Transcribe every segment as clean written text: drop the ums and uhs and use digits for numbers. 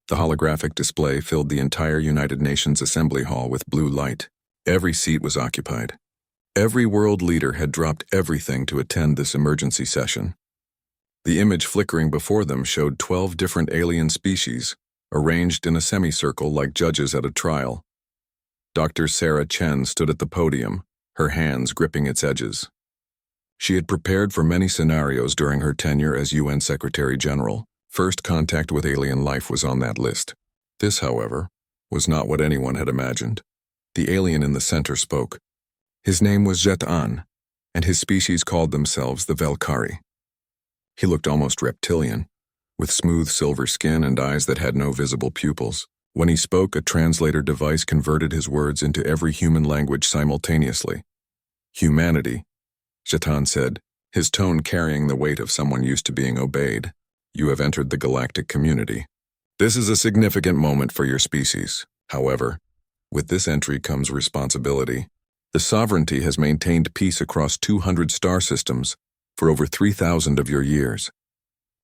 The holographic display filled the entire United Nations Assembly Hall with blue light. Every seat was occupied. Every world leader had dropped everything to attend this emergency session. The image flickering before them showed 12 different alien species, arranged in a semicircle like judges at a trial. Dr. Sarah Chen stood at the podium, her hands gripping its edges. She had prepared for many scenarios during her tenure as UN Secretary General. First contact with alien life was on that list. This, however, was not what anyone had imagined. The alien in the center spoke. His name was Jetan, and his species called themselves the Velkari. He looked almost reptilian, with smooth silver skin and eyes that had no visible pupils. When he spoke, a translator device converted his words into every human language simultaneously. Humanity, Jetan said, his tone carrying the weight of someone used to being obeyed. You have entered the galactic community. This is a significant moment for your species. However, with this entry comes responsibility. The sovereignty has maintained peace across 200 star systems for over 3,000 of your years.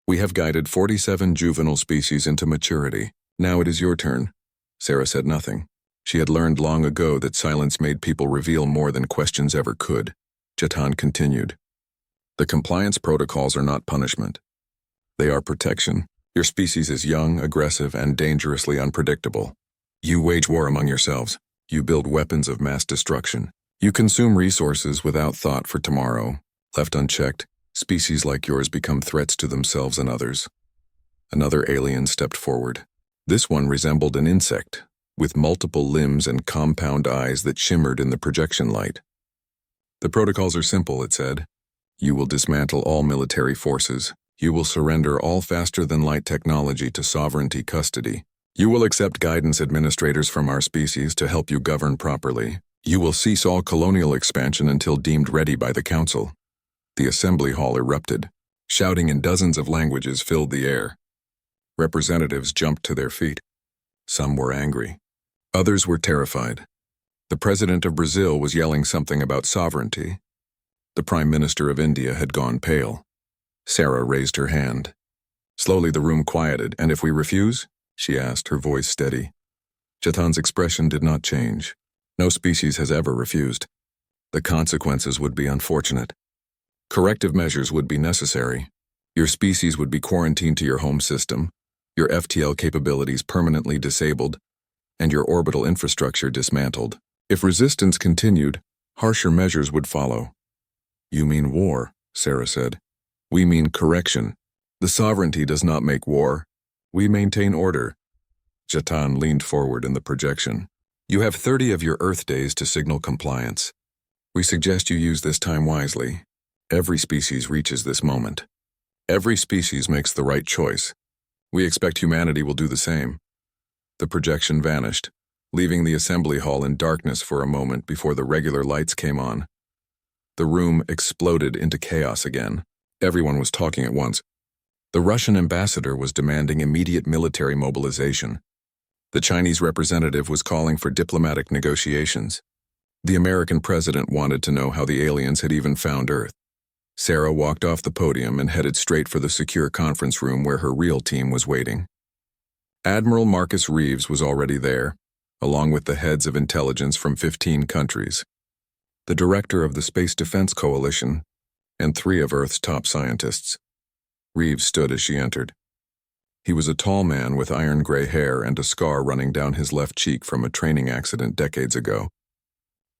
We have guided 47 juvenile species into maturity. Now it is your turn. Sarah said nothing. She had learned long ago that silence made people reveal more than questions ever could. Jetan continued. The compliance protocols are not punishment. They are protection. Your species is young, aggressive, and dangerously unpredictable. You wage war among yourselves. You build weapons of mass destruction. You consume resources without thought for tomorrow. Left unchecked, species like yours become threats to themselves and others. Another alien stepped forward. This one resembled an insect, with multiple limbs and compound eyes that shimmered in the projection light. The protocols are simple, it said. You will dismantle all military forces. You will surrender all faster-than-light technology to sovereignty custody. You will accept guidance administrators from our species to help you govern properly. You will cease all colonial expansion until deemed ready by the Council. The assembly hall erupted. Shouting in dozens of languages filled the air. Representatives jumped to their feet. Some were angry. Others were terrified. The president of Brazil was yelling something about sovereignty. The prime minister of India had gone pale. Sarah raised her hand. Slowly the room quieted. And if we refuse? She asked, her voice steady. Jetan's expression did not change. No species has ever refused. The consequences would be unfortunate. Corrective measures would be necessary. Your species would be quarantined to your home system, your FTL capabilities permanently disabled, and your orbital infrastructure dismantled. If resistance continued, harsher measures would follow. You mean war, Sarah said. We mean correction. The sovereignty does not make war. We maintain order. Jetan leaned forward in the projection. You have 30 of your Earth days to signal compliance. We suggest you use this time wisely. Every species reaches this moment. Every species makes the right choice. We expect humanity will do the same. The projection vanished, leaving the assembly hall in darkness for a moment before the regular lights came on. The room exploded into chaos again. Everyone was talking at once. The Russian ambassador was demanding immediate military mobilization. The Chinese representative was calling for diplomatic negotiations. The American president wanted to know how the aliens had even found Earth. Sarah walked off the podium and headed straight for the secure conference room where her real team was waiting. Admiral Marcus Reeves was already there, along with the heads of intelligence from 15 countries, the director of the Space Defense Coalition, and 3 of Earth's top scientists. Reeves stood as she entered. He was a tall man with iron-gray hair and a scar running down his left cheek from a training accident decades ago.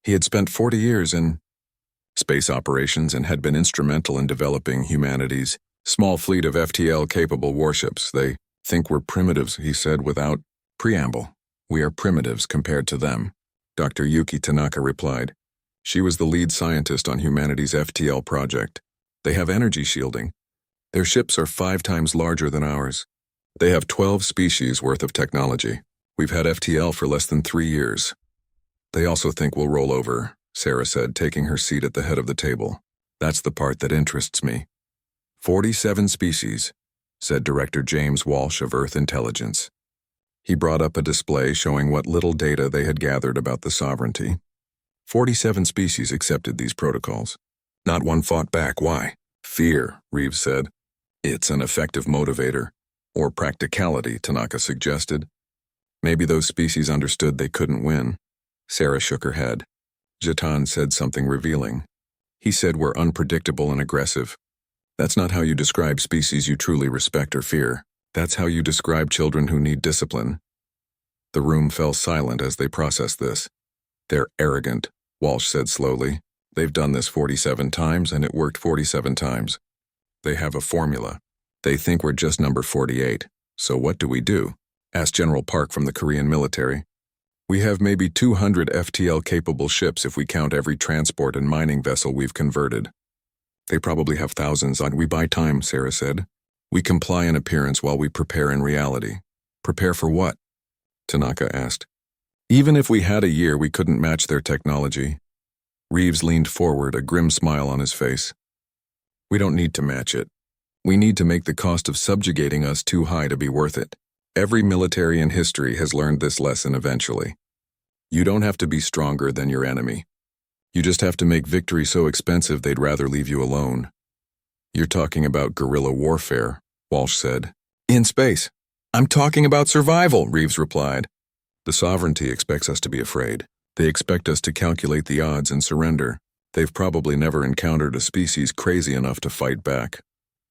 He had spent 40 years in space operations and had been instrumental in developing humanity's small fleet of FTL-capable warships. They think we're primitives, he said without preamble. We are primitives compared to them, Dr. Yuki Tanaka replied. She was the lead scientist on humanity's FTL project. They have energy shielding. Their ships are 5 times larger than ours. They have 12 species worth of technology. We've had FTL for less than 3 years. They also think we'll roll over, Sarah said, taking her seat at the head of the table. That's the part that interests me. 47 species, said Director James Walsh of Earth Intelligence. He brought up a display showing what little data they had gathered about the sovereignty. 47 species accepted these protocols. Not one fought back. Why? Fear, Reeves said. It's an effective motivator. Or practicality, Tanaka suggested. Maybe those species understood they couldn't win. Sarah shook her head. Jatan said something revealing. He said we're unpredictable and aggressive. That's not how you describe species you truly respect or fear. That's how you describe children who need discipline. The room fell silent as they processed this. They're arrogant, Walsh said slowly. They've done this 47 times and it worked 47 times. They have a formula. They think we're just number 48. So what do? Asked General Park from the Korean military. We have maybe 200 FTL-capable ships if we count every transport and mining vessel we've converted. They probably have thousands on. We buy time, Sarah said. We comply in appearance while we prepare in reality. Prepare for what? Tanaka asked. Even if we had a year, we couldn't match their technology. Reeves leaned forward, a grim smile on his face. We don't need to match it. We need to make the cost of subjugating us too high to be worth it. Every military in history has learned this lesson eventually. You don't have to be stronger than your enemy. You just have to make victory so expensive they'd rather leave you alone. You're talking about guerrilla warfare, Walsh said. In space. I'm talking about survival, Reeves replied. The sovereignty expects us to be afraid. They expect us to calculate the odds and surrender. They've probably never encountered a species crazy enough to fight back.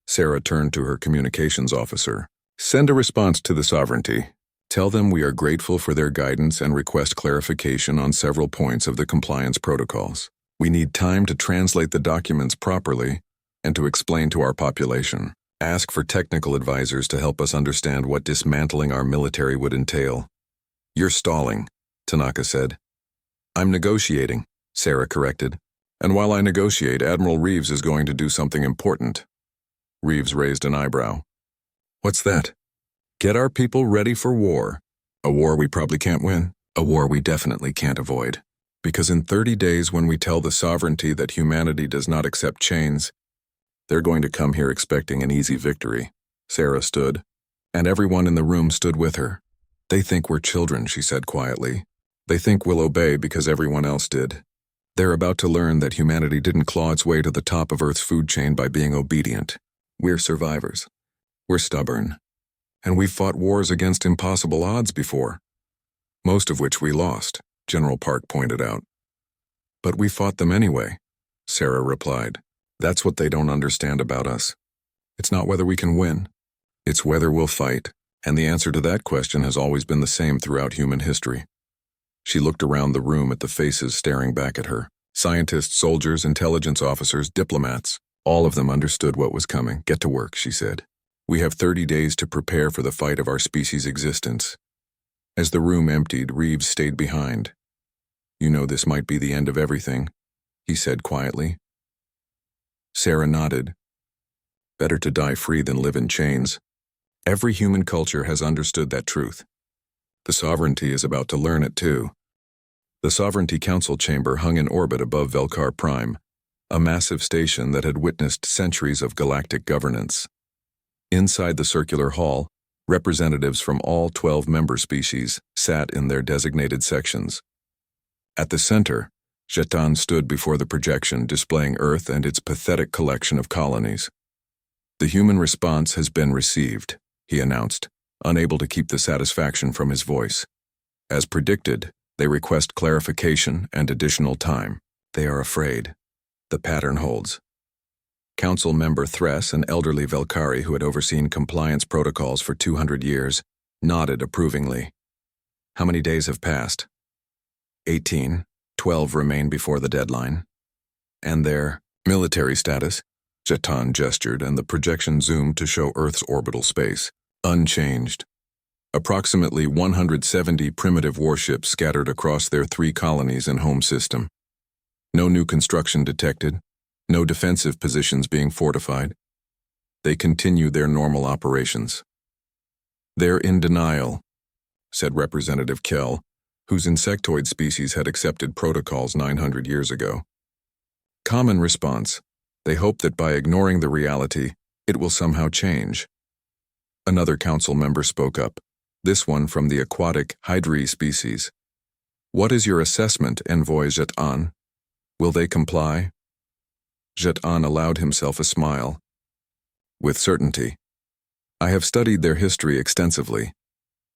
Sarah turned to her communications officer. Send a response to the sovereignty. Tell them we are grateful for their guidance and request clarification on several points of the compliance protocols. We need time to translate the documents properly and to explain to our population. Ask for technical advisors to help us understand what dismantling our military would entail. You're stalling, Tanaka said. I'm negotiating, Sarah corrected. And while I negotiate, Admiral Reeves is going to do something important. Reeves raised an eyebrow. What's that? Get our people ready for war. A war we probably can't win. A war we definitely can't avoid. Because in 30 days, when we tell the sovereignty that humanity does not accept chains, they're going to come here expecting an easy victory. Sarah stood, and everyone in the room stood with her. They think we're children, she said quietly. They think we'll obey because everyone else did. They're about to learn that humanity didn't claw its way to the top of Earth's food chain by being obedient. We're survivors. We're stubborn. And we've fought wars against impossible odds before. Most of which we lost, General Park pointed out. But we fought them anyway, Sarah replied. That's what they don't understand about us. It's not whether we can win. It's whether we'll fight. And the answer to that question has always been the same throughout human history. She looked around the room at the faces staring back at her. Scientists, soldiers, intelligence officers, diplomats. All of them understood what was coming. Get to work, she said. We have 30 days to prepare for the fight of our species' existence. As the room emptied, Reeves stayed behind. You know this might be the end of everything, he said quietly. Sarah nodded. Better to die free than live in chains. Every human culture has understood that truth. The sovereignty is about to learn it too. The Sovereignty Council chamber hung in orbit above Velkar Prime, a massive station that had witnessed centuries of galactic governance. Inside the circular hall, representatives from all 12 member species sat in their designated sections. At the center, Jatan stood before the projection displaying Earth and its pathetic collection of colonies. The human response has been received, he announced, unable to keep the satisfaction from his voice. As predicted, they request clarification and additional time. They are afraid. The pattern holds. Council member Thress, an elderly Velkari who had overseen compliance protocols for 200 years, nodded approvingly. How many days have passed? 18. 12 remain before the deadline. And their military status? Jatan gestured, and the projection zoomed to show Earth's orbital space. Unchanged. Approximately 170 primitive warships scattered across their 3 colonies and home system. No new construction detected. No defensive positions being fortified. They continue their normal operations. They're in denial, said Representative Kell, whose insectoid species had accepted protocols 900 years ago. Common response. They hope that by ignoring the reality, it will somehow change. Another council member spoke up, this one from the aquatic Hydri species. What is your assessment, Envoy Jatan? Will they comply? Jatan allowed himself a smile. With certainty. I have studied their history extensively.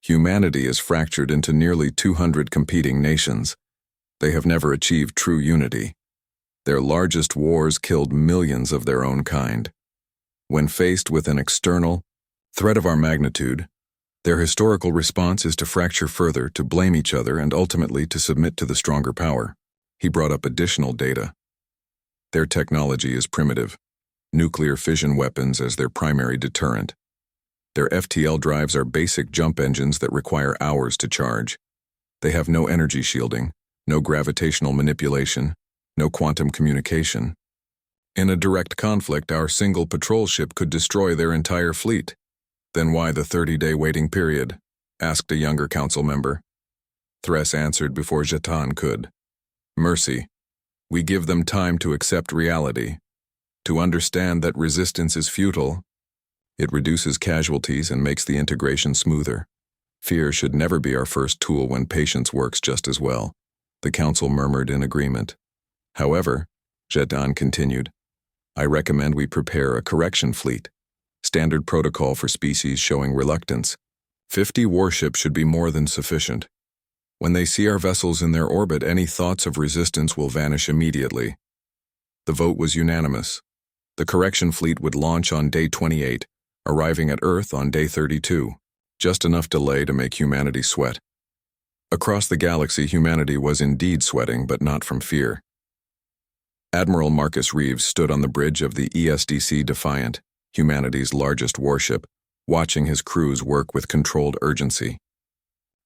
Humanity is fractured into nearly 200 competing nations. They have never achieved true unity. Their largest wars killed millions of their own kind. When faced with an external threat of our magnitude, their historical response is to fracture further, to blame each other, and ultimately to submit to the stronger power. He brought up additional data. Their technology is primitive. Nuclear fission weapons as their primary deterrent. Their FTL drives are basic jump engines that require hours to charge. They have no energy shielding, no gravitational manipulation, no quantum communication. In a direct conflict, our single patrol ship could destroy their entire fleet. Then why the 30-day waiting period? Asked a younger council member. Thress answered before Jatan could. Mercy. We give them time to accept reality, to understand that resistance is futile. It reduces casualties and makes the integration smoother. Fear should never be our first tool when patience works just as well. The council murmured in agreement. However, Jatan continued, I recommend we prepare a correction fleet. Standard protocol for species showing reluctance. 50 warships should be more than sufficient. When they see our vessels in their orbit, any thoughts of resistance will vanish immediately. The vote was unanimous. The correction fleet would launch on day 28, arriving at Earth on day 32. Just enough delay to make humanity sweat. Across the galaxy, humanity was indeed sweating, but not from fear. Admiral Marcus Reeves stood on the bridge of the ESDC Defiant, humanity's largest warship, watching his crews work with controlled urgency.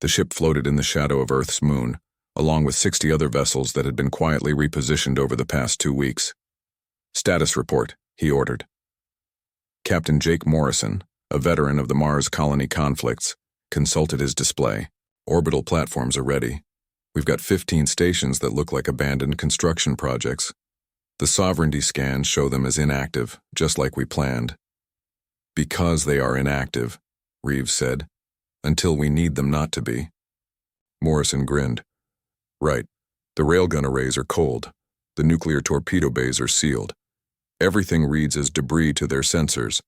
The ship floated in the shadow of Earth's moon, along with 60 other vessels that had been quietly repositioned over the past 2 weeks. Status report, he ordered. Captain Jake Morrison, a veteran of the Mars colony conflicts, consulted his display. Orbital platforms are ready. We've got 15 stations that look like abandoned construction projects. The sovereignty scans show them as inactive, just like we planned. Because they are inactive, Reeves said, until we need them not to be. Morrison grinned. Right. The railgun arrays are cold. The nuclear torpedo bays are sealed. Everything reads as debris to their sensors.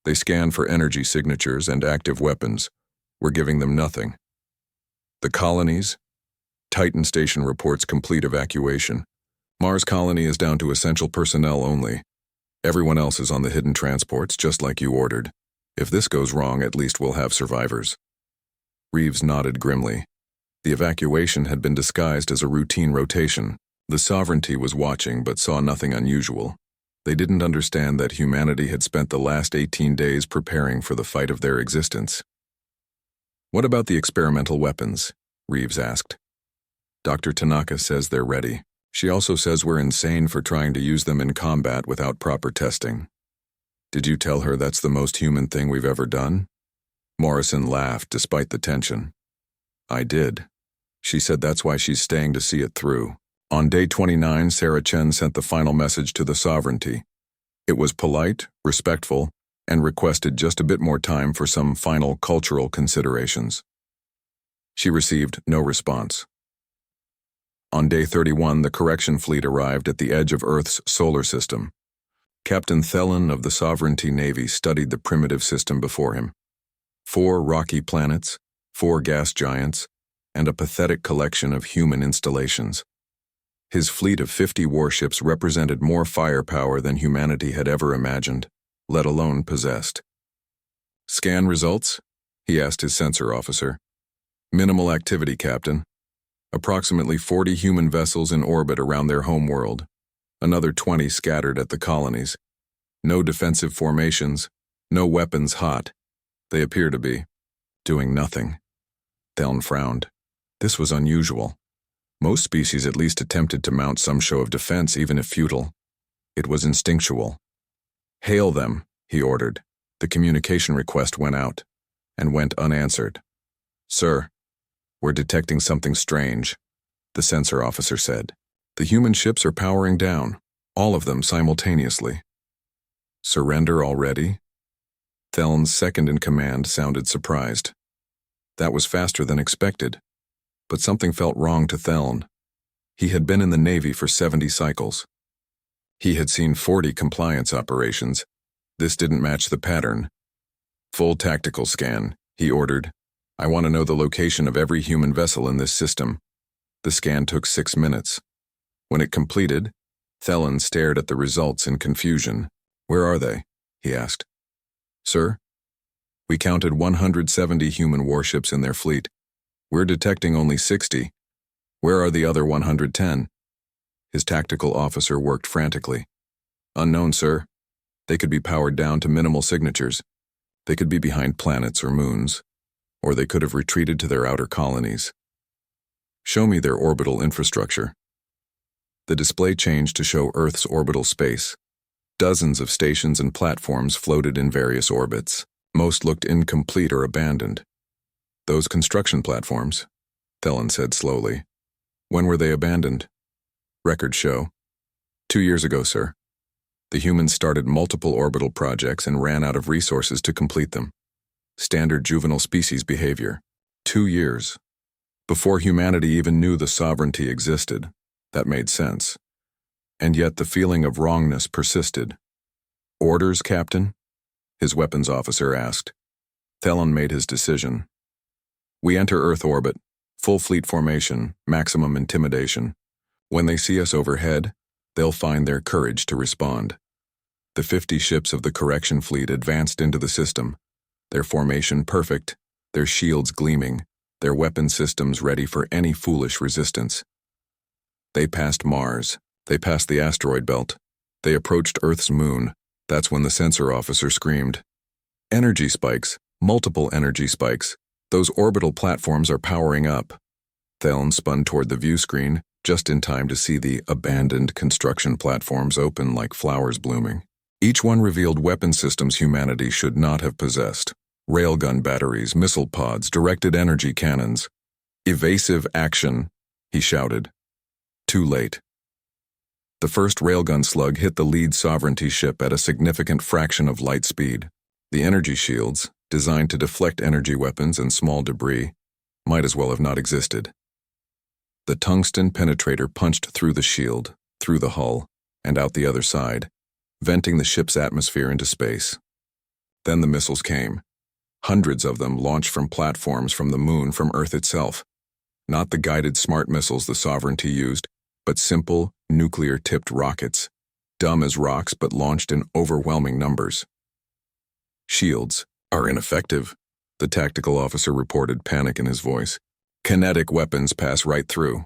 They scan for energy signatures and active weapons. We're giving them nothing. The colonies? Titan Station reports complete evacuation. Mars colony is down to essential personnel only. Everyone else is on the hidden transports, just like you ordered. If this goes wrong, at least we'll have survivors. Reeves nodded grimly. The evacuation had been disguised as a routine rotation. The sovereignty was watching but saw nothing unusual. They didn't understand that humanity had spent the last 18 days preparing for the fight of their existence. What about the experimental weapons? Reeves asked. Dr. Tanaka says they're ready. She also says we're insane for trying to use them in combat without proper testing. Did you tell her that's the most human thing we've ever done? Morrison laughed despite the tension. I did. She said that's why she's staying to see it through. On day 29, Sarah Chen sent the final message to the sovereignty. It was polite, respectful, and requested just a bit more time for some final cultural considerations. She received no response. On day 31, the correction fleet arrived at the edge of Earth's solar system. Captain Thelen of the Sovereignty Navy studied the primitive system before him. 4 rocky planets, 4 gas giants, and a pathetic collection of human installations. His fleet of 50 warships represented more firepower than humanity had ever imagined, let alone possessed. Scan results? He asked his sensor officer. Minimal activity, Captain. Approximately 40 human vessels in orbit around their homeworld. Another 20 scattered at the colonies. No defensive formations, no weapons hot. They appear to be doing nothing. Thelen frowned. This was unusual. Most species at least attempted to mount some show of defense, even if futile. It was instinctual. Hail them, he ordered. The communication request went out, and went unanswered. Sir, we're detecting something strange, the sensor officer said. The human ships are powering down, all of them simultaneously. Surrender already? Thelen's second-in-command sounded surprised. That was faster than expected. But something felt wrong to Thelen. He had been in the Navy for 70 cycles. He had seen 40 compliance operations. This didn't match the pattern. Full tactical scan, he ordered. I want to know the location of every human vessel in this system. The scan took 6 minutes. When it completed, Thelen stared at the results in confusion. Where are they? He asked. Sir? We counted 170 human warships in their fleet. We're detecting only 60. Where are the other 110? His tactical officer worked frantically. Unknown, sir. They could be powered down to minimal signatures. They could be behind planets or moons, or they could have retreated to their outer colonies. Show me their orbital infrastructure. The display changed to show Earth's orbital space. Dozens of stations and platforms floated in various orbits. Most looked incomplete or abandoned. Those construction platforms, Thelen said slowly. When were they abandoned? Records show. 2 years ago, sir. The humans started multiple orbital projects and ran out of resources to complete them. Standard juvenile species behavior. 2 years. Before humanity even knew the sovereignty existed. That made sense. And yet the feeling of wrongness persisted. Orders, Captain? His weapons officer asked. Thelen made his decision. We enter Earth orbit, full fleet formation, maximum intimidation. When they see us overhead, they'll find their courage to respond. The 50 ships of the correction fleet advanced into the system, their formation perfect, their shields gleaming, their weapon systems ready for any foolish resistance. They passed Mars. They passed the asteroid belt. They approached Earth's moon. That's when the sensor officer screamed. Energy spikes, multiple energy spikes. Those orbital platforms are powering up. Thelen spun toward the view screen, just in time to see the abandoned construction platforms open like flowers blooming. Each one revealed weapon systems humanity should not have possessed. Railgun batteries, missile pods, directed energy cannons. Evasive action, he shouted. Too late. The first railgun slug hit the lead sovereignty ship at a significant fraction of light speed. The energy shields, designed to deflect energy weapons and small debris, might as well have not existed. The tungsten penetrator punched through the shield, through the hull, and out the other side, venting the ship's atmosphere into space. Then the missiles came. Hundreds of them launched from platforms from the moon from Earth itself. Not the guided smart missiles the sovereignty used, but simple, nuclear-tipped rockets, dumb as rocks but launched in overwhelming numbers. Shields are ineffective, the tactical officer reported, panic in his voice. Kinetic weapons pass right through.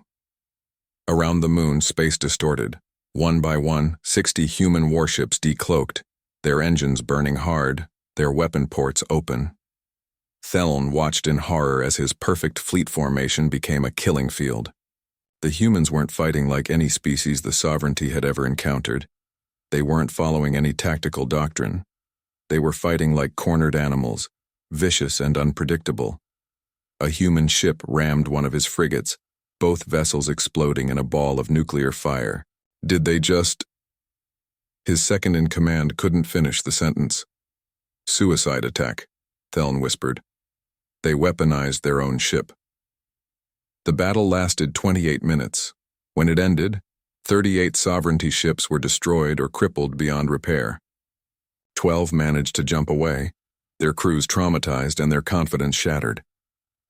Around the moon, space distorted. One by one, 60 human warships decloaked, their engines burning hard, their weapon ports open. Thelen watched in horror as his perfect fleet formation became a killing field. The humans weren't fighting like any species the sovereignty had ever encountered. They weren't following any tactical doctrine. They were fighting like cornered animals, vicious and unpredictable. A human ship rammed one of his frigates, both vessels exploding in a ball of nuclear fire. Did they just... His second-in-command couldn't finish the sentence. Suicide attack, Thelen whispered. They weaponized their own ship. The battle lasted 28 minutes. When it ended, 38 sovereignty ships were destroyed or crippled beyond repair. 12 managed to jump away, their crews traumatized and their confidence shattered.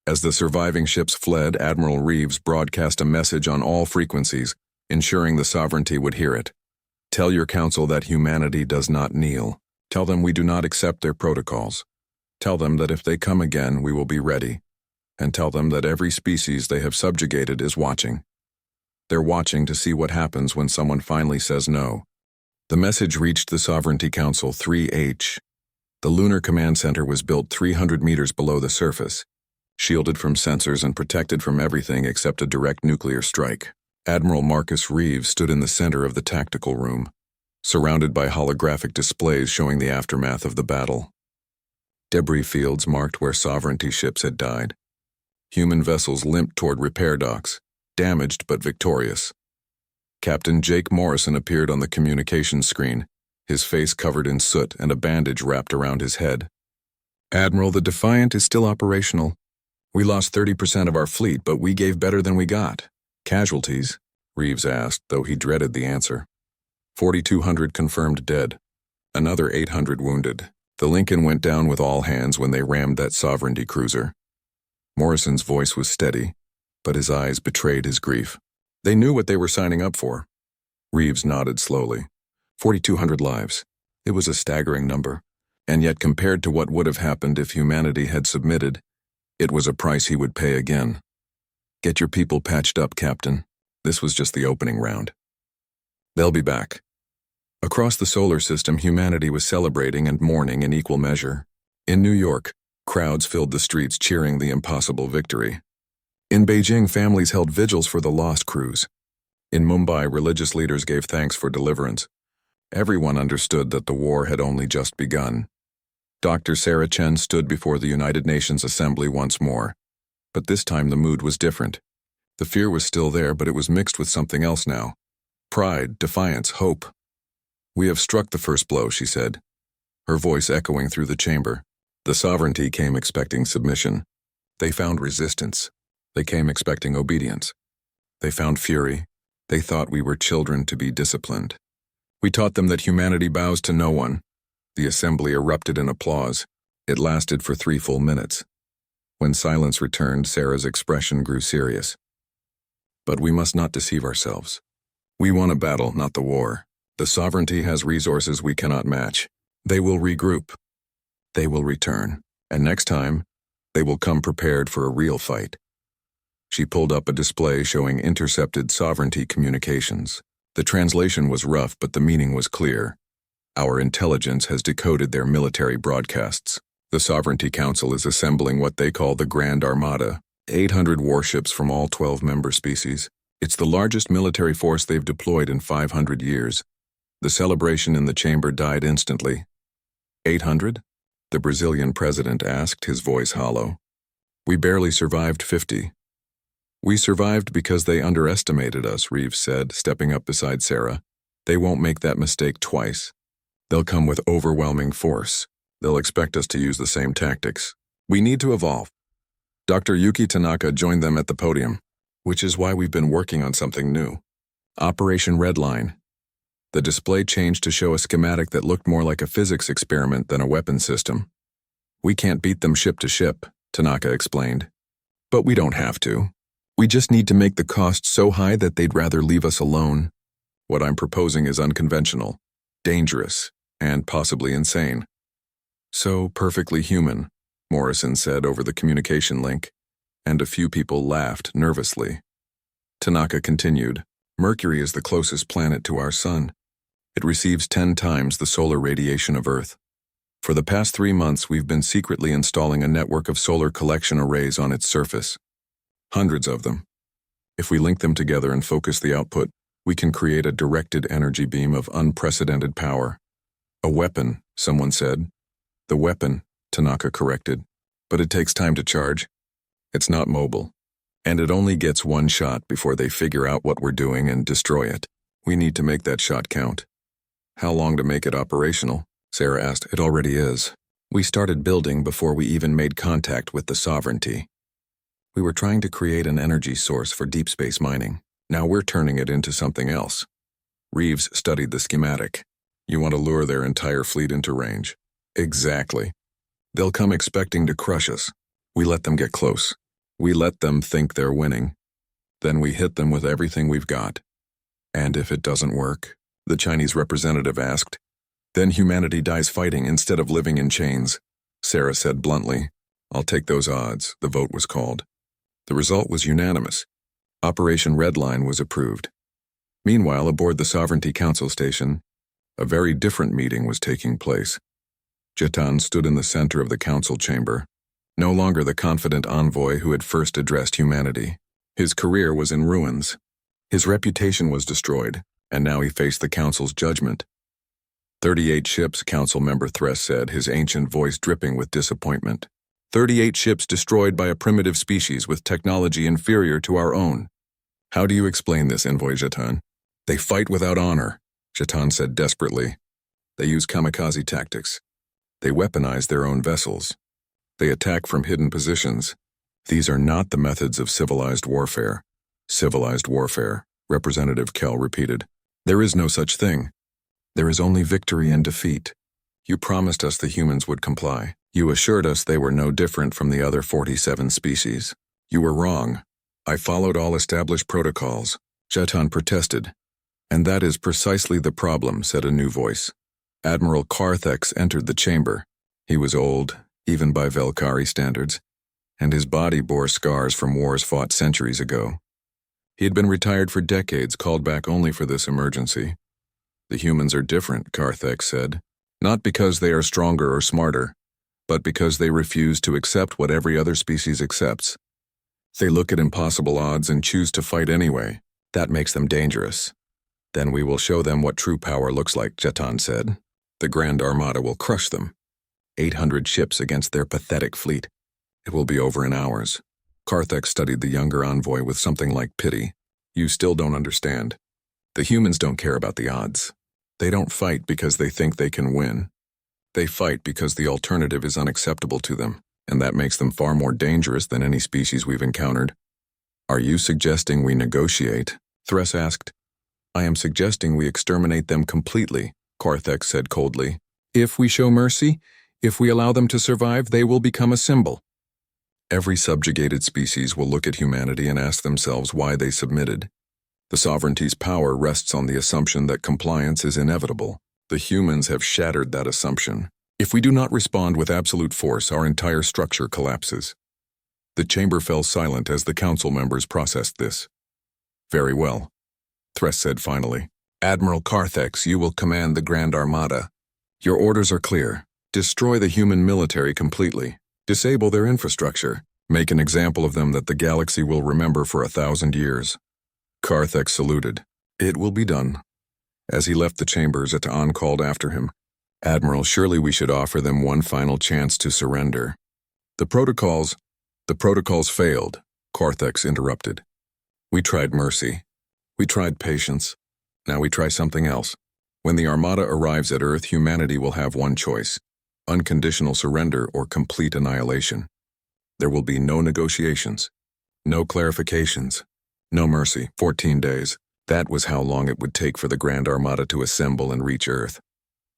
As the surviving ships fled, Admiral Reeves broadcast a message on all frequencies, ensuring the sovereignty would hear it. Tell your council that humanity does not kneel. Tell them we do not accept their protocols. Tell them that if they come again, we will be ready. And tell them that every species they have subjugated is watching. They're watching to see what happens when someone finally says no. The message reached the Sovereignty Council 3H. The Lunar Command Center was built 300 meters below the surface, shielded from sensors and protected from everything except a direct nuclear strike. Admiral Marcus Reeves stood in the center of the tactical room, surrounded by holographic displays showing the aftermath of the battle. Debris fields marked where sovereignty ships had died. Human vessels limped toward repair docks, damaged but victorious. Captain Jake Morrison appeared on the communications screen, his face covered in soot and a bandage wrapped around his head. Admiral, the Defiant is still operational. We lost 30% of our fleet, but we gave better than we got. Casualties? Reeves asked, though he dreaded the answer. 4,200 confirmed dead. Another 800 wounded. The Lincoln went down with all hands when they rammed that sovereignty cruiser. Morrison's voice was steady, but his eyes betrayed his grief. They knew what they were signing up for. Reeves nodded slowly. 4,200 lives. It was a staggering number, and yet compared to what would have happened if humanity had submitted, it was a price he would pay again. Get your people patched up, Captain. This was just the opening round. They'll be back. Across the solar system, humanity was celebrating and mourning in equal measure. In New York, crowds filled the streets cheering the impossible victory. In Beijing, families held vigils for the lost crews. In Mumbai, religious leaders gave thanks for deliverance. Everyone understood that the war had only just begun. Dr. Sarah Chen stood before the United Nations Assembly once more. But this time the mood was different. The fear was still there, but it was mixed with something else now. Pride, defiance, hope. We have struck the first blow, she said, her voice echoing through the chamber. The sovereignty came expecting submission. They found resistance. They came expecting obedience. They found fury. They thought we were children to be disciplined. We taught them that humanity bows to no one. The assembly erupted in applause. It lasted for 3 full minutes. When silence returned, Sarah's expression grew serious. But we must not deceive ourselves. We won a battle, not the war. The sovereignty has resources we cannot match. They will regroup. They will return. And next time, they will come prepared for a real fight. She pulled up a display showing intercepted sovereignty communications. The translation was rough, but the meaning was clear. Our intelligence has decoded their military broadcasts. The Sovereignty Council is assembling what they call the Grand Armada, 800 warships from all 12 member species. It's the largest military force they've deployed in 500 years. The celebration in the chamber died instantly. 800? The Brazilian president asked, his voice hollow. We barely survived 50. We survived because they underestimated us, Reeves said, stepping up beside Sarah. They won't make that mistake twice. They'll come with overwhelming force. They'll expect us to use the same tactics. We need to evolve. Dr. Yuki Tanaka joined them at the podium, which is why we've been working on something new. Operation Redline. The display changed to show a schematic that looked more like a physics experiment than a weapon system. We can't beat them ship to ship, Tanaka explained. But we don't have to. We just need to make the cost so high that they'd rather leave us alone. What I'm proposing is unconventional, dangerous, and possibly insane. So perfectly human, Morrison said over the communication link, and a few people laughed nervously. Tanaka continued, Mercury is the closest planet to our sun. It receives 10 times the solar radiation of Earth. For the past 3 months, we've been secretly installing a network of solar collection arrays on its surface. Hundreds of them. If we link them together and focus the output, we can create a directed energy beam of unprecedented power. A weapon, someone said. The weapon, Tanaka corrected. But it takes time to charge. It's not mobile. And it only gets one shot before they figure out what we're doing and destroy it. We need to make that shot count. How long to make it operational? Sarah asked. It already is. We started building before we even made contact with the sovereignty. We were trying to create an energy source for deep space mining. Now we're turning it into something else. Reeves studied the schematic. You want to lure their entire fleet into range. Exactly. They'll come expecting to crush us. We let them get close. We let them think they're winning. Then we hit them with everything we've got. And if it doesn't work, the Chinese representative asked, then humanity dies fighting instead of living in chains. Sarah said bluntly, I'll take those odds. The vote was called. The result was unanimous. Operation Redline was approved. Meanwhile, aboard the Sovereignty Council station, a very different meeting was taking place. Jatan stood in the center of the council chamber, no longer the confident envoy who had first addressed humanity. His career was in ruins. His reputation was destroyed, and now he faced the council's judgment. 38 ships, Council Member Thress said, his ancient voice dripping with disappointment. 38 ships destroyed by a primitive species with technology inferior to our own. How do you explain this, Envoy Jatan? They fight without honor, Jatan said desperately. They use kamikaze tactics. They weaponize their own vessels. They attack from hidden positions. These are not the methods of civilized warfare. Civilized warfare, Representative Kell repeated. There is no such thing. There is only victory and defeat. You promised us the humans would comply. You assured us they were no different from the other 47 species. You were wrong. I followed all established protocols. Jeton protested. And that is precisely the problem, said a new voice. Admiral Carthex entered the chamber. He was old, even by Velkari standards, and his body bore scars from wars fought centuries ago. He had been retired for decades, called back only for this emergency. The humans are different, Carthex said, not because they are stronger or smarter, but because they refuse to accept what every other species accepts. They look at impossible odds and choose to fight anyway. That makes them dangerous. Then we will show them what true power looks like, Jeton said. The Grand Armada will crush them. 800 ships against their pathetic fleet. It will be over in hours. Carthex studied the younger envoy with something like pity. You still don't understand. The humans don't care about the odds. They don't fight because they think they can win. They fight because the alternative is unacceptable to them, and that makes them far more dangerous than any species we've encountered. Are you suggesting we negotiate? Thress asked. I am suggesting we exterminate them completely, Carthex said coldly. If we show mercy, if we allow them to survive, they will become a symbol. Every subjugated species will look at humanity and ask themselves why they submitted. The sovereignty's power rests on the assumption that compliance is inevitable. The humans have shattered that assumption. If we do not respond with absolute force, our entire structure collapses. The chamber fell silent as the council members processed this. Very well, Thress said finally. Admiral Carthex, you will command the Grand Armada. Your orders are clear. Destroy the human military completely. Disable their infrastructure. Make an example of them that the galaxy will remember for 1,000 years. Carthex saluted. It will be done. As he left the chambers, Atan called after him. Admiral, surely we should offer them one final chance to surrender. The protocols failed, Carthex interrupted. We tried mercy. We tried patience. Now we try something else. When the Armada arrives at Earth, humanity will have one choice: unconditional surrender or complete annihilation. There will be no negotiations, no clarifications, no mercy. 14 days. That was how long it would take for the Grand Armada to assemble and reach Earth.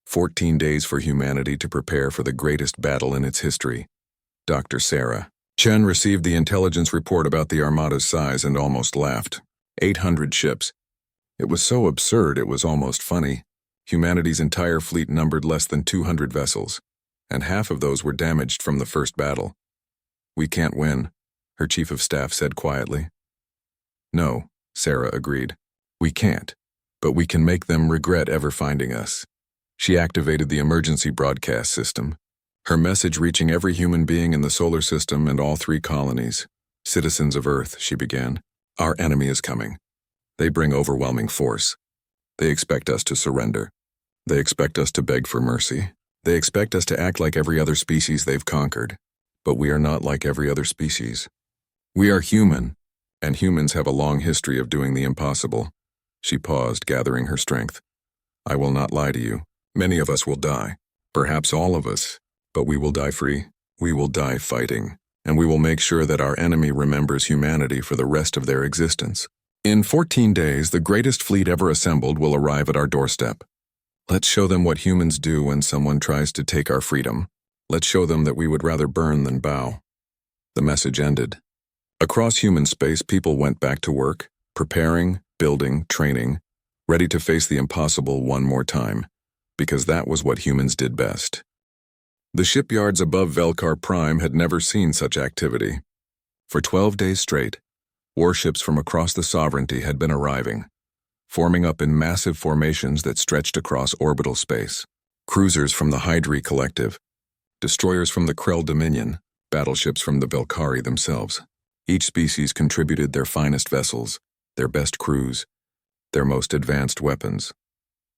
14 days for humanity to prepare for the greatest battle in its history. Dr. Sarah. Chen received the intelligence report about the Armada's size and almost laughed. 800 ships. It was so absurd it was almost funny. Humanity's entire fleet numbered less than 200 vessels, and half of those were damaged from the first battle. We can't win, her chief of staff said quietly. No, Sarah agreed. We can't, but we can make them regret ever finding us. She activated the emergency broadcast system, her message reaching every human being in the solar system and all 3 colonies. Citizens of Earth, she began. Our enemy is coming. They bring overwhelming force. They expect us to surrender. They expect us to beg for mercy. They expect us to act like every other species they've conquered. But we are not like every other species. We are human, and humans have a long history of doing the impossible. She paused, gathering her strength. I will not lie to you. Many of us will die. Perhaps all of us. But we will die free. We will die fighting. And we will make sure that our enemy remembers humanity for the rest of their existence. In 14 days, the greatest fleet ever assembled will arrive at our doorstep. Let's show them what humans do when someone tries to take our freedom. Let's show them that we would rather burn than bow. The message ended. Across human space, people went back to work, preparing, building, training, ready to face the impossible one more time, because that was what humans did best. The shipyards above Velkar Prime had never seen such activity. For 12 days straight, warships from across the sovereignty had been arriving, forming up in massive formations that stretched across orbital space. Cruisers from the Hydri Collective, destroyers from the Krell Dominion, battleships from the Velkari themselves. Each species contributed their finest vessels, their best crews, their most advanced weapons.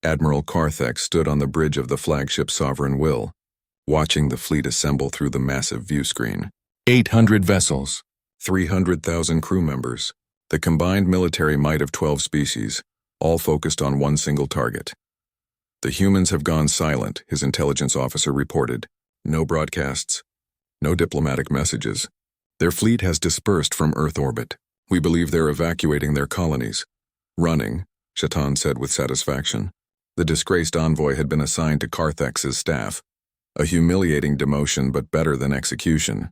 Admiral Carthex stood on the bridge of the flagship Sovereign Will, watching the fleet assemble through the massive view screen. 800 vessels, 300,000 crew members, the combined military might of 12 species, all focused on one single target. The humans have gone silent, his intelligence officer reported. No broadcasts, no diplomatic messages. Their fleet has dispersed from Earth orbit. We believe they're evacuating their colonies. Running, Jeton said with satisfaction. The disgraced envoy had been assigned to Carthex's staff. A humiliating demotion, but better than execution.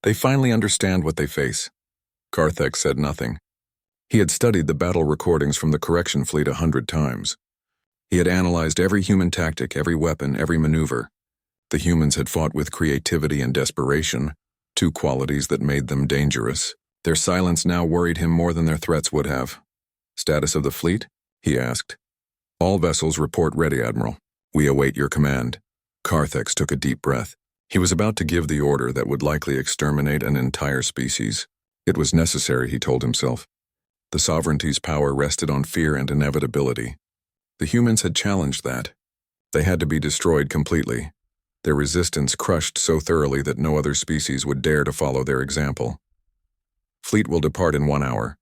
They finally understand what they face. Carthex said nothing. He had studied the battle recordings from the correction fleet 100 times. He had analyzed every human tactic, every weapon, every maneuver. The humans had fought with creativity and desperation, two qualities that made them dangerous. Their silence now worried him more than their threats would have. "Status of the fleet?" he asked. "All vessels report ready, Admiral. We await your command." Carthex took a deep breath. He was about to give the order that would likely exterminate an entire species. It was necessary, he told himself. The sovereignty's power rested on fear and inevitability. The humans had challenged that. They had to be destroyed completely, their resistance crushed so thoroughly that no other species would dare to follow their example. "Fleet will depart in 1 hour,"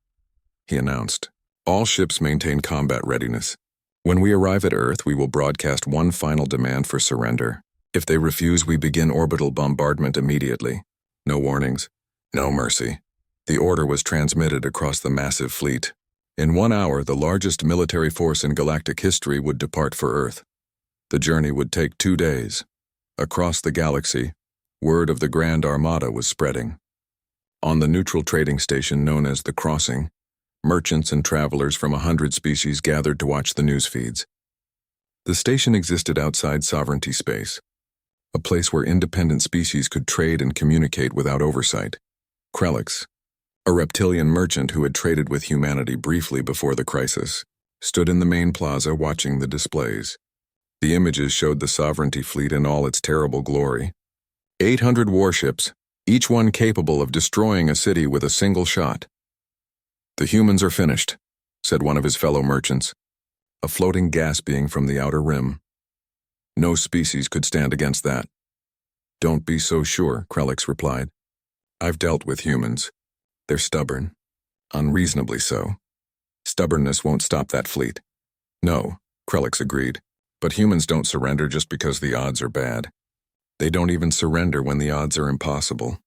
he announced. "All ships maintain combat readiness. When we arrive at Earth, we will broadcast one final demand for surrender. If they refuse, we begin orbital bombardment immediately. No warnings, no mercy." The order was transmitted across the massive fleet. In 1 hour, the largest military force in galactic history would depart for Earth. The journey would take 2 days. Across the galaxy, word of the Grand Armada was spreading. On the neutral trading station known as the Crossing, merchants and travelers from 100 species gathered to watch the news feeds. The station existed outside sovereignty space, a place where independent species could trade and communicate without oversight. Krelix, a reptilian merchant who had traded with humanity briefly before the crisis, stood in the main plaza watching the displays. The images showed the sovereignty fleet in all its terrible glory. 800 warships, each one capable of destroying a city with a single shot. "The humans are finished," said one of his fellow merchants, a floating gas being from the outer rim. "No species could stand against that." "Don't be so sure," Krelix replied. "I've dealt with humans. They're stubborn. Unreasonably so. Stubbornness won't stop that fleet." "No," Krelix agreed. "But humans don't surrender just because the odds are bad. They don't even surrender when the odds are impossible.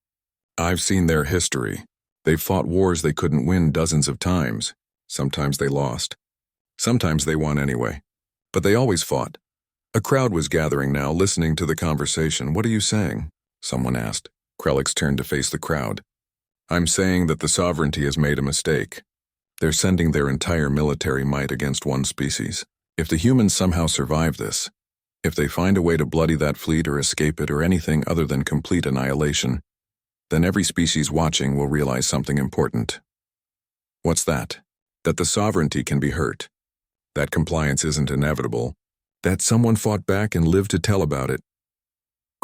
I've seen their history. They've fought wars they couldn't win dozens of times. Sometimes they lost. Sometimes they won anyway. But they always fought." A crowd was gathering now, listening to the conversation. "What are you saying?" someone asked. Krelix turned to face the crowd. "I'm saying that the sovereignty has made a mistake. They're sending their entire military might against one species. If the humans somehow survive this, if they find a way to bloody that fleet or escape it or anything other than complete annihilation, then every species watching will realize something important." "What's that?" "That the sovereignty can be hurt. That compliance isn't inevitable. That someone fought back and lived to tell about it."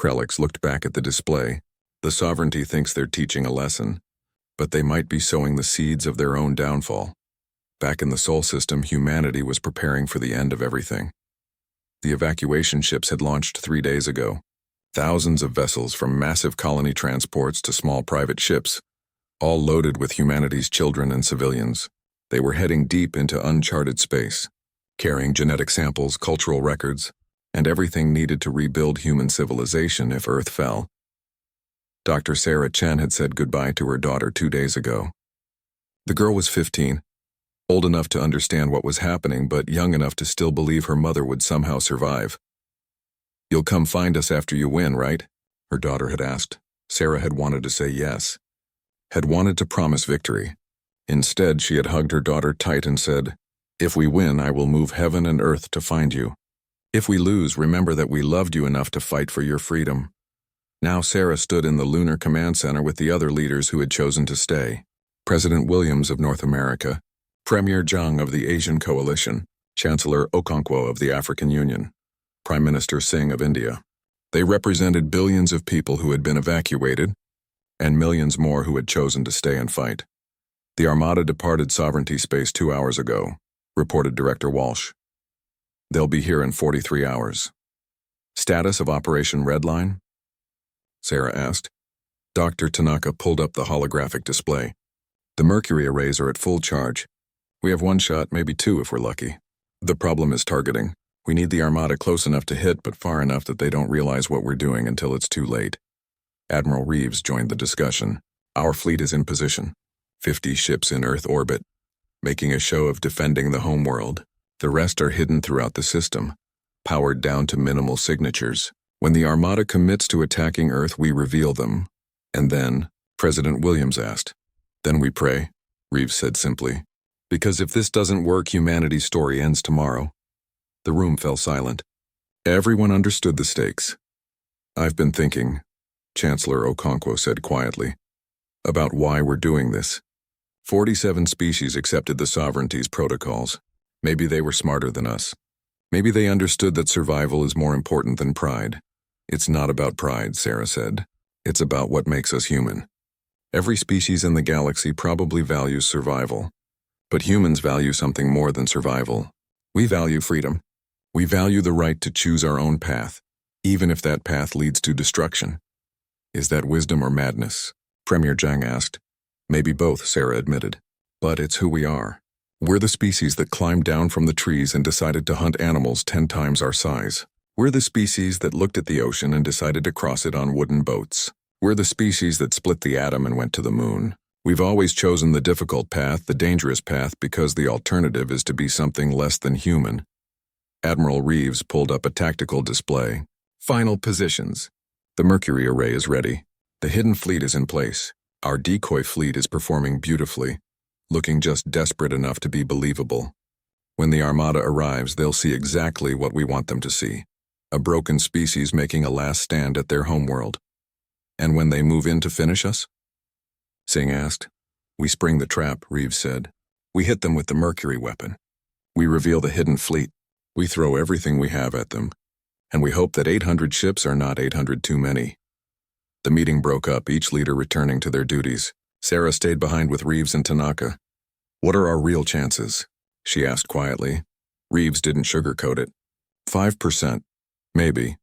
Krelix looked back at the display. The sovereignty thinks they're teaching a lesson, but they might be sowing the seeds of their own downfall. Back in the Sol system, humanity was preparing for the end of everything. The evacuation ships had launched 3 days ago. Thousands of vessels, from massive colony transports to small private ships, all loaded with humanity's children and civilians. They were heading deep into uncharted space, carrying genetic samples, cultural records, and everything needed to rebuild human civilization if Earth fell. Dr. Sarah Chen had said goodbye to her daughter 2 days ago. The girl was 15, old enough to understand what was happening, but young enough to still believe her mother would somehow survive. "You'll come find us after you win, right?" her daughter had asked. Sarah had wanted to say yes, had wanted to promise victory. Instead, she had hugged her daughter tight and said, "If we win, I will move heaven and earth to find you. If we lose, remember that we loved you enough to fight for your freedom." Now Sarah stood in the Lunar Command Center with the other leaders who had chosen to stay. President Williams of North America, Premier Zhang of the Asian Coalition, Chancellor Okonkwo of the African Union, Prime Minister Singh of India. They represented billions of people who had been evacuated, and millions more who had chosen to stay and fight. "The Armada departed sovereignty space 2 hours ago," reported Director Walsh. "They'll be here in 43 hours. "Status of Operation Redline?" Sarah asked. Dr. Tanaka pulled up the holographic display. "The Mercury arrays are at full charge. We have 1 shot, maybe 2 if we're lucky. The problem is targeting. We need the Armada close enough to hit, but far enough that they don't realize what we're doing until it's too late." Admiral Reeves joined the discussion. "Our fleet is in position. 50 ships in Earth orbit, making a show of defending the homeworld. The rest are hidden throughout the system, powered down to minimal signatures. When the Armada commits to attacking Earth, we reveal them. And then, President Williams asked. Then we pray, Reeves said simply. Because if this doesn't work, humanity's story ends tomorrow. The room fell silent. Everyone understood the stakes. I've been thinking, Chancellor Okonkwo said quietly, about why we're doing this. 47 species accepted the sovereignty's protocols. Maybe they were smarter than us. Maybe they understood that survival is more important than pride. It's not about pride, Sarah said. It's about what makes us human. Every species in the galaxy probably values survival. But humans value something more than survival. We value freedom. We value the right to choose our own path, even if that path leads to destruction. Is that wisdom or madness? Premier Zhang asked. Maybe both, Sarah admitted. But it's who we are. We're the species that climbed down from the trees and decided to hunt animals 10 times our size. We're the species that looked at the ocean and decided to cross it on wooden boats. We're the species that split the atom and went to the moon. We've always chosen the difficult path, the dangerous path, because the alternative is to be something less than human. Admiral Reeves pulled up a tactical display. Final positions. The Mercury array is ready. The hidden fleet is in place. Our decoy fleet is performing beautifully, looking just desperate enough to be believable. When the Armada arrives, they'll see exactly what we want them to see. A broken species making a last stand at their homeworld. And when they move in to finish us? Singh asked. We spring the trap, Reeves said. We hit them with the Mercury weapon. We reveal the hidden fleet. We throw everything we have at them. And we hope that 800 ships are not 800 too many. The meeting broke up, each leader returning to their duties. Sarah stayed behind with Reeves and Tanaka. What are our real chances? She asked quietly. Reeves didn't sugarcoat it. 5%. Maybe.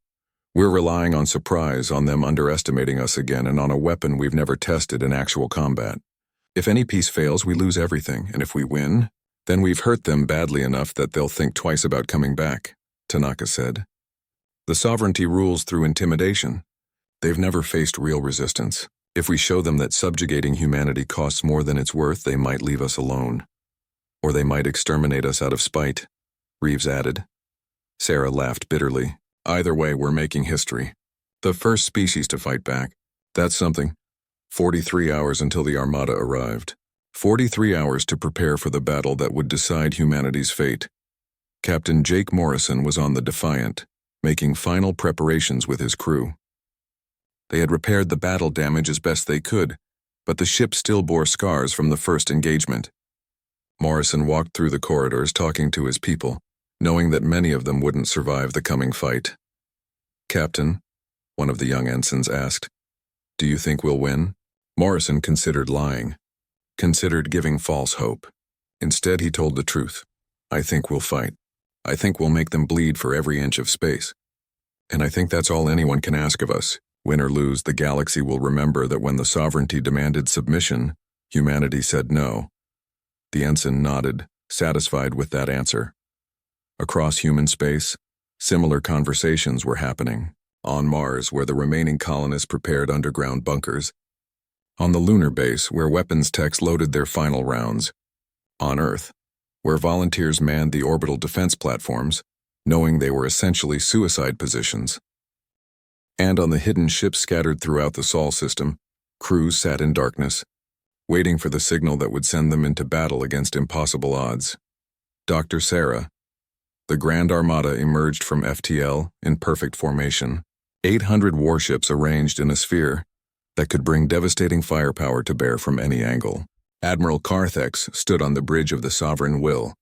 We're relying on surprise, on them underestimating us again, and on a weapon we've never tested in actual combat. If any piece fails, we lose everything, and if we win, then we've hurt them badly enough that they'll think twice about coming back, Tanaka said. The sovereignty rules through intimidation. They've never faced real resistance. If we show them that subjugating humanity costs more than it's worth, they might leave us alone. Or they might exterminate us out of spite, Reeves added. Sarah laughed bitterly. Either way, we're making history. The first species to fight back. That's something. 43 hours until the Armada arrived. 43 hours to prepare for the battle that would decide humanity's fate. Captain Jake Morrison was on the Defiant, making final preparations with his crew. They had repaired the battle damage as best they could, but the ship still bore scars from the first engagement. Morrison walked through the corridors talking to his people, knowing that many of them wouldn't survive the coming fight. Captain, one of the young ensigns asked, do you think we'll win? Morrison considered lying, considered giving false hope. Instead, he told the truth. I think we'll fight. I think we'll make them bleed for every inch of space. And I think that's all anyone can ask of us. Win or lose, the galaxy will remember that when the sovereignty demanded submission, humanity said no. The ensign nodded, satisfied with that answer. Across human space, similar conversations were happening. On Mars, where the remaining colonists prepared underground bunkers. On the lunar base, where weapons techs loaded their final rounds. On Earth, where volunteers manned the orbital defense platforms, knowing they were essentially suicide positions. And on the hidden ships scattered throughout the Sol system, crews sat in darkness, waiting for the signal that would send them into battle against impossible odds. Dr. Sarah. The Grand Armada emerged from FTL in perfect formation, 800 warships arranged in a sphere that could bring devastating firepower to bear from any angle. Admiral Carthex stood on the bridge of the Sovereign Will,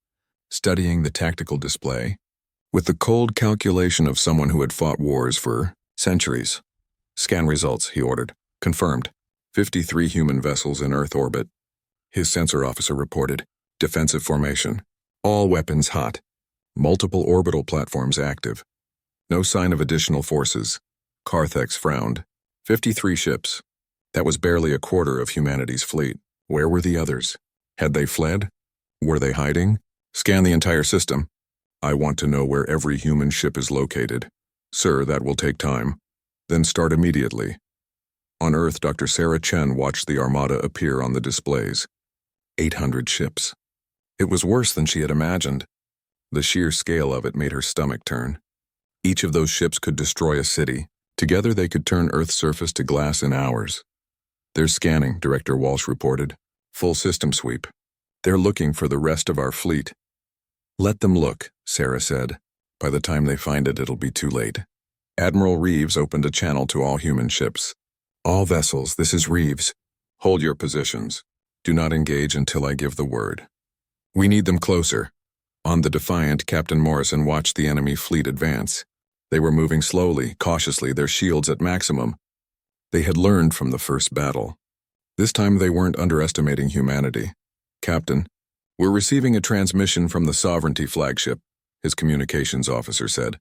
studying the tactical display, with the cold calculation of someone who had fought wars for centuries. Scan results, he ordered. Confirmed. 53 human vessels in Earth orbit. His sensor officer reported. Defensive formation. All weapons hot. Multiple orbital platforms active. No sign of additional forces. Carthex frowned. 53 ships. That was barely a quarter of humanity's fleet. Where were the others? Had they fled? Were they hiding? Scan the entire system. I want to know where every human ship is located. Sir, that will take time. Then start immediately. On Earth, Dr. Sarah Chen watched the Armada appear on the displays. 800 ships. It was worse than she had imagined. The sheer scale of it made her stomach turn. Each of those ships could destroy a city. Together they could turn Earth's surface to glass in hours. "They're scanning," Director Walsh reported. "Full system sweep. They're looking for the rest of our fleet." "Let them look," Sarah said. "By the time they find it, it'll be too late." Admiral Reeves opened a channel to all human ships. "All vessels, this is Reeves. Hold your positions. Do not engage until I give the word. We need them closer." On the Defiant, Captain Morrison watched the enemy fleet advance. They were moving slowly, cautiously, their shields at maximum. They had learned from the first battle. This time they weren't underestimating humanity. "Captain, we're receiving a transmission from the Sovereignty flagship," his communications officer said.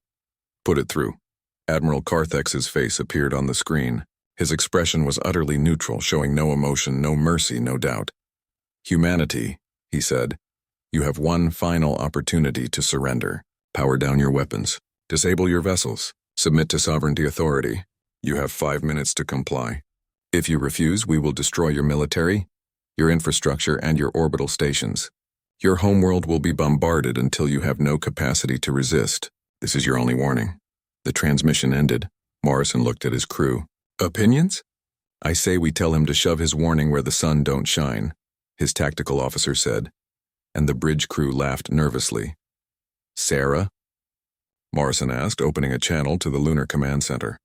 "Put it through." Admiral Carthex's face appeared on the screen. His expression was utterly neutral, showing no emotion, no mercy, no doubt. "Humanity," he said, "you have one final opportunity to surrender. Power down your weapons. Disable your vessels. Submit to Sovereignty authority. You have 5 minutes to comply. If you refuse, we will destroy your military, your infrastructure, and your orbital stations. Your homeworld will be bombarded until you have no capacity to resist. This is your only warning." The transmission ended. Morrison looked at his crew. "Opinions?" "I say we tell him to shove his warning where the sun don't shine," his tactical officer said, and the bridge crew laughed nervously. "Sarah?" Morrison asked, opening a channel to the Lunar Command Center.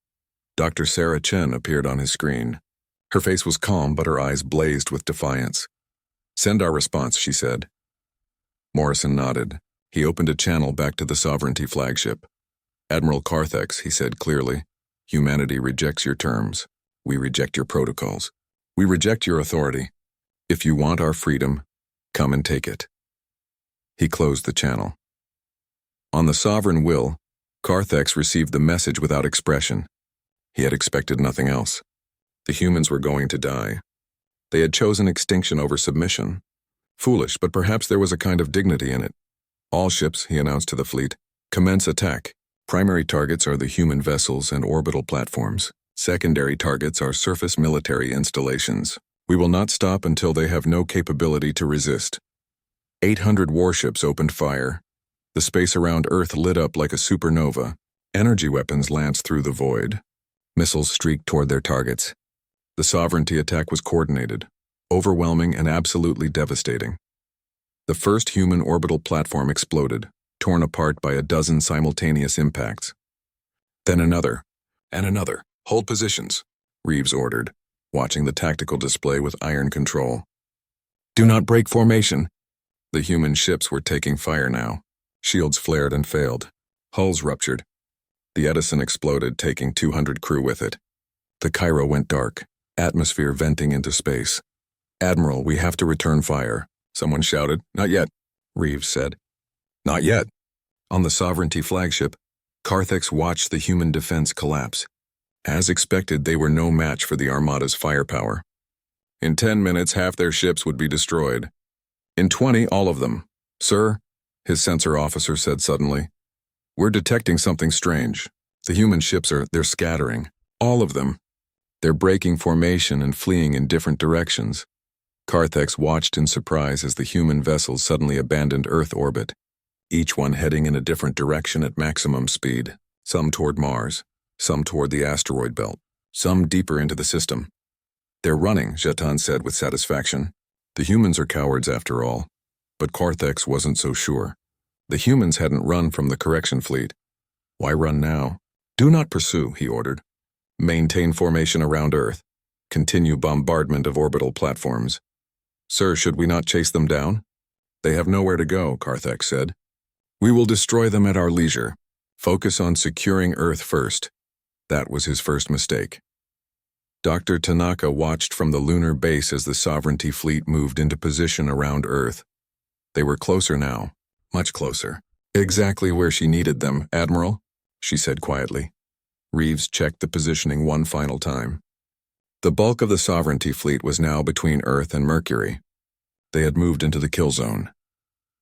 Dr. Sarah Chen appeared on his screen. Her face was calm, but her eyes blazed with defiance. "Send our response," she said. Morrison nodded. He opened a channel back to the Sovereignty flagship. "Admiral Carthex," he said clearly, "humanity rejects your terms. We reject your protocols. We reject your authority. If you want our freedom, come and take it." He closed the channel. On the sovereign will, Carthex received the message without expression. He had expected nothing else. The humans were going to die. They had chosen extinction over submission. Foolish, but perhaps there was a kind of dignity in it. "All ships," he announced to the fleet, "commence attack. Primary targets are the human vessels and orbital platforms. Secondary targets are surface military installations. We will not stop until they have no capability to resist." 800 warships opened fire. The space around Earth lit up like a supernova. Energy weapons lanced through the void. Missiles streaked toward their targets. The Sovereignty attack was coordinated, overwhelming and absolutely devastating. The first human orbital platform exploded, torn apart by a dozen simultaneous impacts. Then another, and another. "Hold positions," Reeves ordered, watching the tactical display with iron control. "Do not break formation." The human ships were taking fire now. Shields flared and failed. Hulls ruptured. The Edison exploded, taking 200 crew with it. The Cairo went dark, atmosphere venting into space. "Admiral, we have to return fire," someone shouted. "Not yet," Reeves said. "Not yet." On the Sovereignty flagship, Carthex watched the human defense collapse. As expected, they were no match for the Armada's firepower. In 10 minutes, half their ships would be destroyed. In 20, all of them. "Sir," his sensor officer said suddenly, "we're detecting something strange. The human ships they're scattering. All of them. They're breaking formation and fleeing in different directions." Carthex watched in surprise as the human vessels suddenly abandoned Earth orbit, each one heading in a different direction at maximum speed, some toward Mars, some toward the asteroid belt, some deeper into the system. "They're running," Jetan said with satisfaction. The humans are cowards after all. But Carthex wasn't so sure. The humans hadn't run from the correction fleet. Why run now? "Do not pursue," he ordered. "Maintain formation around Earth. Continue bombardment of orbital platforms." "Sir, should we not chase them down?" "They have nowhere to go," Carthex said. "We will destroy them at our leisure. Focus on securing Earth first." That was his first mistake. Dr. Tanaka watched from the lunar base as the Sovereignty fleet moved into position around Earth. They were closer now, much closer. "Exactly where she needed them, Admiral," she said quietly. Reeves checked the positioning one final time. The bulk of the Sovereignty fleet was now between Earth and Mercury. They had moved into the kill zone.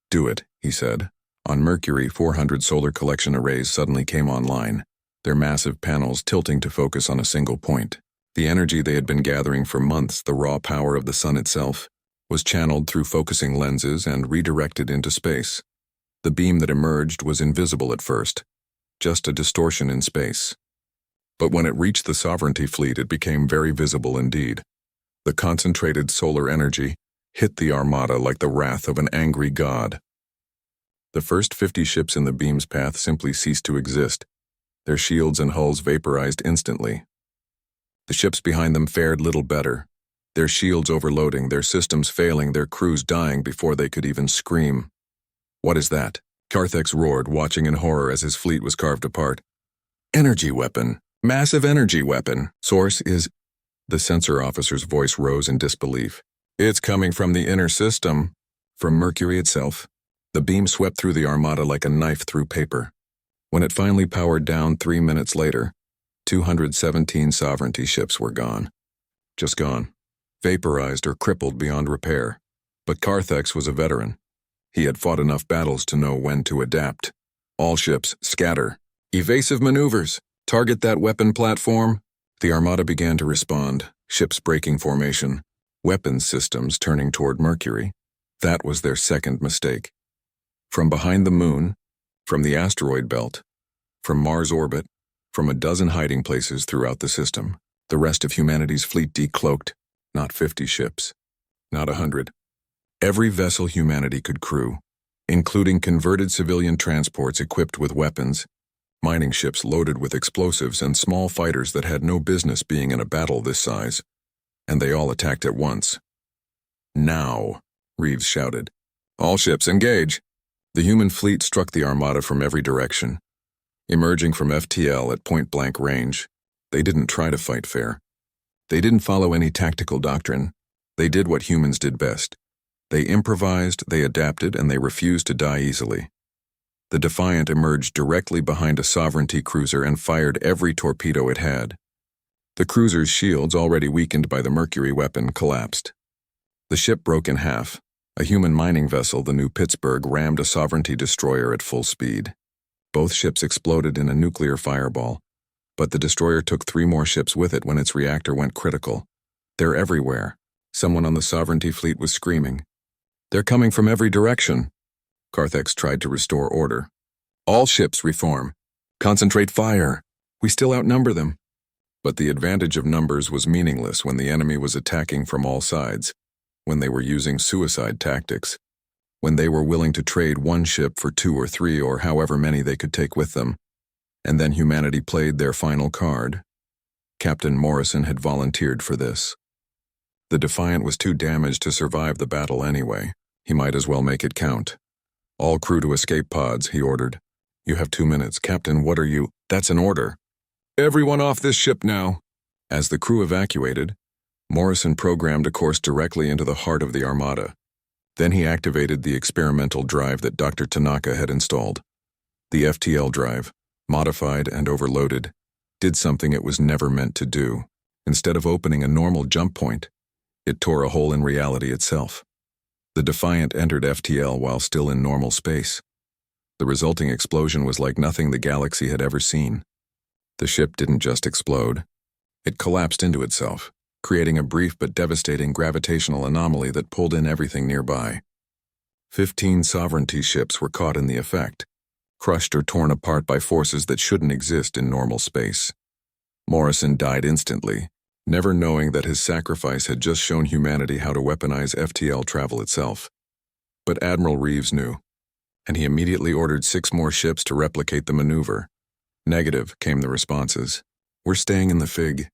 "Do it," he said. On Mercury, 400 solar collection arrays suddenly came online, their massive panels tilting to focus on a single point. The energy they had been gathering for months, the raw power of the sun itself, was channeled through focusing lenses and redirected into space. The beam that emerged was invisible at first, just a distortion in space. But when it reached the Sovereignty fleet, it became very visible indeed. The concentrated solar energy hit the Armada like the wrath of an angry god. The first 50 ships in the beam's path simply ceased to exist. Their shields and hulls vaporized instantly. The ships behind them fared little better, their shields overloading, their systems failing, their crews dying before they could even scream. "What is that?" Carthex roared, watching in horror as his fleet was carved apart. "Energy weapon. Massive energy weapon. Source is..." The sensor officer's voice rose in disbelief. "It's coming from the inner system." From Mercury itself. The beam swept through the Armada like a knife through paper. When it finally powered down 3 minutes later, 217 Sovereignty ships were gone. Just gone. Vaporized or crippled beyond repair. But Carthex was a veteran. He had fought enough battles to know when to adapt. "All ships, scatter. Evasive maneuvers. Target that weapon platform." The Armada began to respond, ships breaking formation, weapons systems turning toward Mercury. That was their second mistake. From behind the moon, from the asteroid belt, from Mars orbit, from a dozen hiding places throughout the system, the rest of humanity's fleet decloaked. Not 50 ships. Not 100. Every vessel humanity could crew, including converted civilian transports equipped with weapons, mining ships loaded with explosives, and small fighters that had no business being in a battle this size. And they all attacked at once. "Now," Reeves shouted. "All ships, engage!" The human fleet struck the Armada from every direction. Emerging from FTL at point-blank range, they didn't try to fight fair. They didn't follow any tactical doctrine. They did what humans did best. They improvised, they adapted, and they refused to die easily. The Defiant emerged directly behind a Sovereignty cruiser and fired every torpedo it had. The cruiser's shields, already weakened by the Mercury weapon, collapsed. The ship broke in half. A human mining vessel, the New Pittsburgh, rammed a Sovereignty destroyer at full speed. Both ships exploded in a nuclear fireball, but the destroyer took 3 more ships with it when its reactor went critical. "They're everywhere." Someone on the Sovereignty fleet was screaming. "They're coming from every direction." Carthex tried to restore order. "All ships reform. Concentrate fire. We still outnumber them." But the advantage of numbers was meaningless when the enemy was attacking from all sides, when they were using suicide tactics, when they were willing to trade 1 ship for 2 or 3 or however many they could take with them. And then humanity played their final card. Captain Morrison had volunteered for this. The Defiant was too damaged to survive the battle anyway. He might as well make it count. "All crew to escape pods," he ordered. "You have 2 minutes. Captain, what are you—" "That's an order." "Everyone off this ship now." As the crew evacuated, Morrison programmed a course directly into the heart of the Armada. Then he activated the experimental drive that Dr. Tanaka had installed. The FTL drive, modified and overloaded, did something it was never meant to do. Instead of opening a normal jump point, it tore a hole in reality itself. The Defiant entered FTL while still in normal space. The resulting explosion was like nothing the galaxy had ever seen. The ship didn't just explode. It collapsed into itself, creating a brief but devastating gravitational anomaly that pulled in everything nearby. 15 Sovereignty ships were caught in the effect, crushed or torn apart by forces that shouldn't exist in normal space. Morrison died instantly, never knowing that his sacrifice had just shown humanity how to weaponize FTL travel itself. But Admiral Reeves knew, and he immediately ordered 6 more ships to replicate the maneuver. "Negative," came the responses. "We're staying in the Fig."